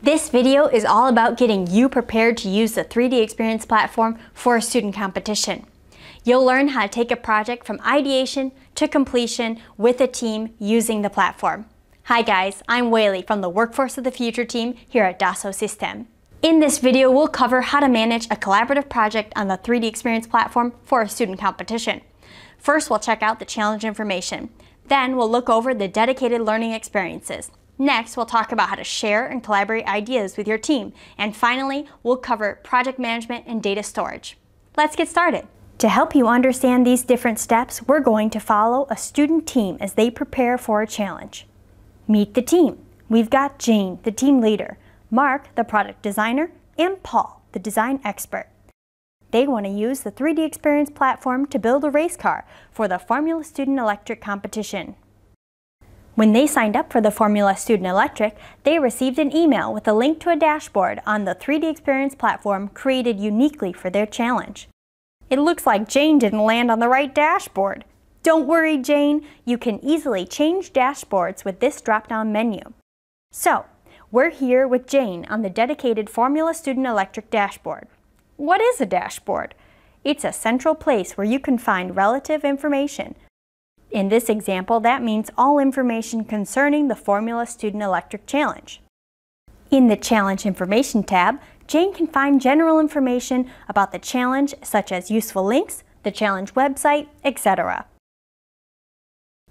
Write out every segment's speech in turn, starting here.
This video is all about getting you prepared to use the 3DEXPERIENCE platform for a student competition. You'll learn how to take a project from ideation to completion with a team using the platform. Hi guys, I'm Whaley from the Workforce of the Future team here at Dassault Systèmes. In this video, we'll cover how to manage a collaborative project on the 3DEXPERIENCE platform for a student competition. First, we'll check out the challenge information. Then, we'll look over the dedicated learning experiences. Next, we'll talk about how to share and collaborate ideas with your team. And finally, we'll cover project management and data storage. Let's get started. To help you understand these different steps, we're going to follow a student team as they prepare for a challenge. Meet the team. We've got Jane, the team leader, Mark, the product designer, and Paul, the design expert. They want to use the 3DEXPERIENCE platform to build a race car for the Formula Student Electric competition. When they signed up for the Formula Student Electric, they received an email with a link to a dashboard on the 3DEXPERIENCE platform created uniquely for their challenge. It looks like Jane didn't land on the right dashboard. Don't worry, Jane, you can easily change dashboards with this drop-down menu. So, we're here with Jane on the dedicated Formula Student Electric dashboard. What is a dashboard? It's a central place where you can find relative information. In this example, that means all information concerning the Formula Student Electric Challenge. In the Challenge Information tab, Jane can find general information about the challenge, such as useful links, the challenge website, etc.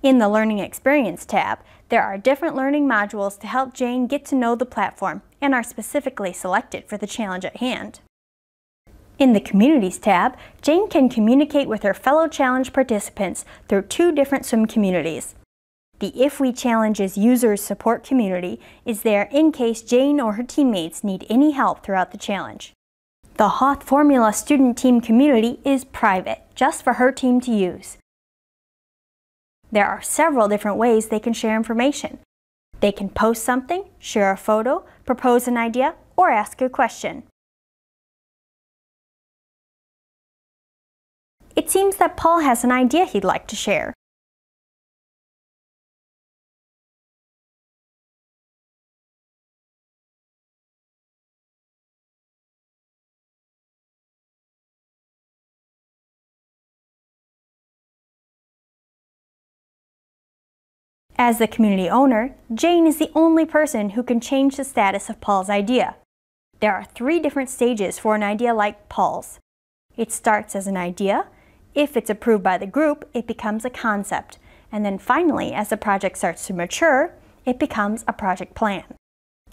In the Learning Experience tab, there are different learning modules to help Jane get to know the platform and are specifically selected for the challenge at hand. In the Communities tab, Jane can communicate with her fellow challenge participants through two different swim communities. The If We Challenges Users Support community is there in case Jane or her teammates need any help throughout the challenge. The Hoth Formula Student Team community is private, just for her team to use. There are several different ways they can share information. They can post something, share a photo, propose an idea, or ask a question. It seems that Paul has an idea he'd like to share. As the community owner, Jane is the only person who can change the status of Paul's idea. There are 3 different stages for an idea like Paul's. It starts as an idea. If it's approved by the group, it becomes a concept. And then finally, as the project starts to mature, it becomes a project plan.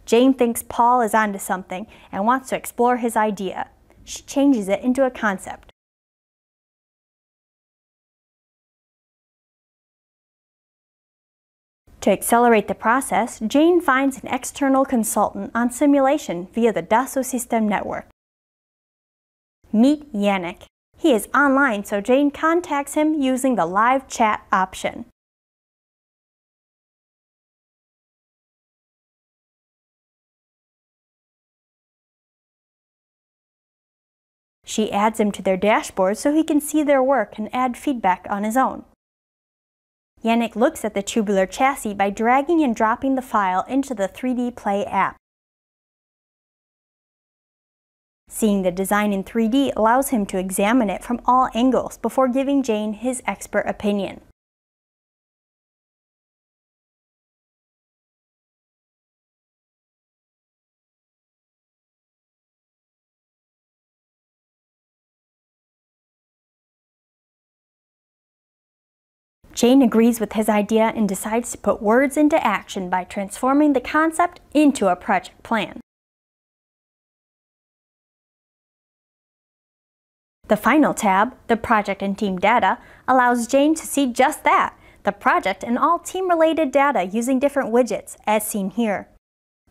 Jane thinks Paul is onto something and wants to explore his idea. She changes it into a concept. To accelerate the process, Jane finds an external consultant on simulation via the Dassault Systèmes network. Meet Yannick. He is online, so Jane contacts him using the live chat option. She adds him to their dashboard so he can see their work and add feedback on his own. Yannick looks at the tubular chassis by dragging and dropping the file into the 3D Play app. Seeing the design in 3D allows him to examine it from all angles before giving Jane his expert opinion. Jane agrees with his idea and decides to put words into action by transforming the concept into a project plan. The final tab, the Project and Team Data, allows Jane to see just that, the project and all team-related data using different widgets, as seen here.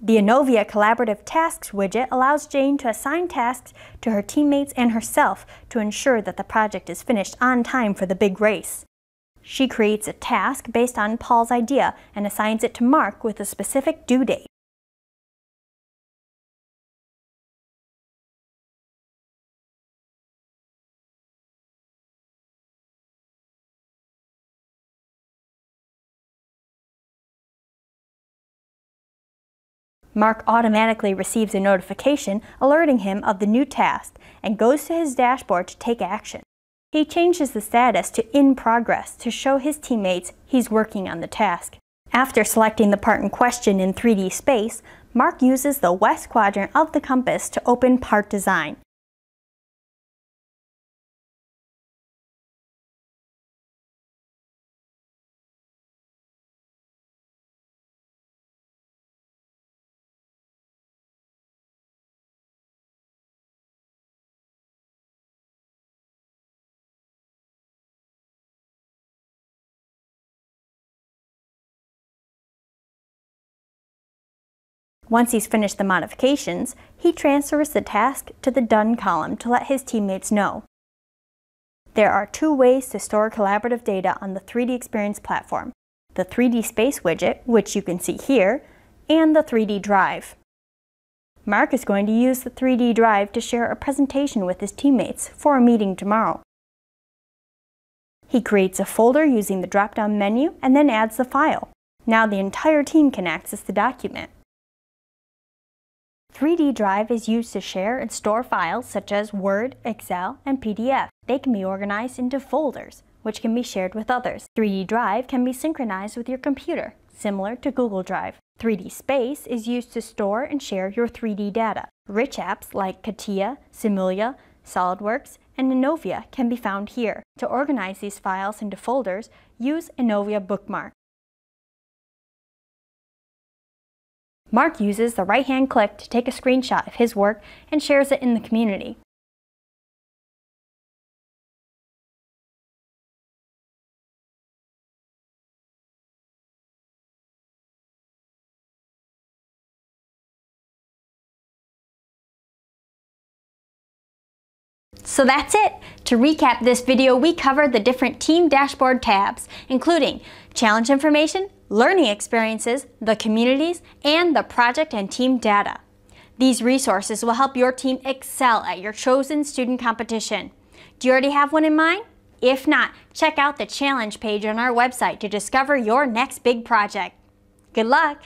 The Anova Collaborative Tasks widget allows Jane to assign tasks to her teammates and herself to ensure that the project is finished on time for the big race. She creates a task based on Paul's idea and assigns it to Mark with a specific due date. Mark automatically receives a notification alerting him of the new task and goes to his dashboard to take action. He changes the status to in progress to show his teammates he's working on the task. After selecting the part in question in 3D space, Mark uses the west quadrant of the compass to open part design. Once he's finished the modifications, he transfers the task to the Done column to let his teammates know. There are two ways to store collaborative data on the 3DEXPERIENCE platform: the 3D Space widget, which you can see here, and the 3D Drive. Mark is going to use the 3D Drive to share a presentation with his teammates for a meeting tomorrow. He creates a folder using the drop-down menu and then adds the file. Now the entire team can access the document. 3D Drive is used to share and store files such as Word, Excel, and PDF. They can be organized into folders, which can be shared with others. 3D Drive can be synchronized with your computer, similar to Google Drive. 3D Space is used to store and share your 3D data. Rich apps like CATIA, Simulia, SolidWorks, and Anova can be found here. To organize these files into folders, use Anova Bookmark. Mark uses the right-hand click to take a screenshot of his work and shares it in the community. So that's it! To recap this video, we covered the different team dashboard tabs, including challenge information, learning experiences, the communities, and the project and team data. These resources will help your team excel at your chosen student competition. Do you already have one in mind? If not, check out the challenge page on our website to discover your next big project. Good luck!